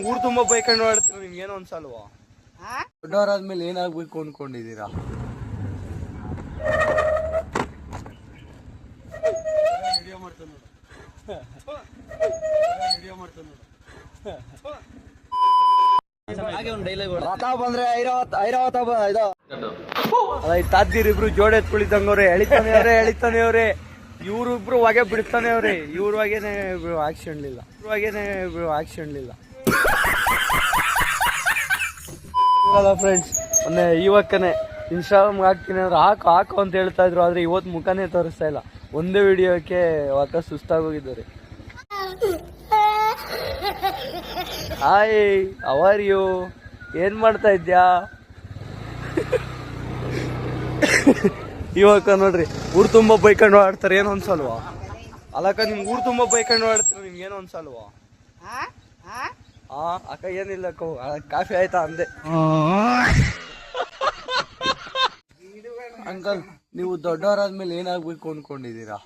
ಊರು ತುಂಬಾ ಬೈಕೊಂಡು ಆಡ್ತೀರ, ನಿಮ್ಗೆ ಏನೋ ಅನ್ಸಲ್ವಾ? ದೊಡ್ಡವರಾದ್ಮೇಲೆ ಏನಾಗ್ಬೇಕು ಅನ್ಕೊಂಡಿದೀರಾ? ಬಂದ್ರೆ ತಾದ್ದಿರಿಬ್ರು ಜೋಡೆ ತುಳಿದಂಗವ್ರೆ, ಎಳಿತಾನೆ ಅವ್ರೆ ಇವ್ರಿಬ್ರು ಹೊಗೆ ಬಿಡ್ತಾನೆ ಅವ್ರೆ. ಇವ್ರ ಹೊಗೆನೆ ಆಕ್ಷನ್ಲಿಲ್ಲ, ಫ್ರೆಂಡ್ಸ್. ಮೊನ್ನೆ ಇವಕ್ಕನೆ ಇನ್ಸ್ಟಾಗ್ರಾಮ್ ಹಾಕ್ತೀನಿ ಅಂದ್ರೆ ಹಾಕು ಅಂತ ಹೇಳ್ತಾ ಇದ್ರು, ಆದ್ರೆ ಇವತ್ತು ಮುಖನೇ ತೋರಿಸ್ತಾ ಇಲ್ಲ. ಒಂದೇ ವಿಡಿಯೋಕ್ಕೆ ವಾಕ ಸುಸ್ತಾಗೋಗಿದ್ದಾರೆ. Hi, how are you? ಏನ್ ಮಾಡ್ತಾ ಇದ್ಯಾ? ಇವಾಗ ನೋಡ್ರಿ, ಊರು ತುಂಬಾ ಬೈಕೊಂಡು ಆಡ್ತಾರೆ, ಏನೋ ಅನ್ಸಲ್ವಾ? ಅಲ್ಲಕ್ಕ, ನಿಮ್ಗೆ ಊರು ತುಂಬಾ ಬೈಕೊಂಡು ಆಡ್ತಾರೆ, ನಿಮ್ಗೆ ಏನೋ ಅನ್ಸಲ್ವಾ? ಅಕ್ಕ ಏನಿಲ್ಲ, ಕಾಫಿ ಆಯ್ತಾ ಅಂದೆ. ಅಂಕಲ್, ನೀವು ದೊಡ್ಡವರಾದ್ಮೇಲೆ ಏನಾಗ್ಬೇಕು ಅನ್ಕೊಂಡಿದೀರಾ?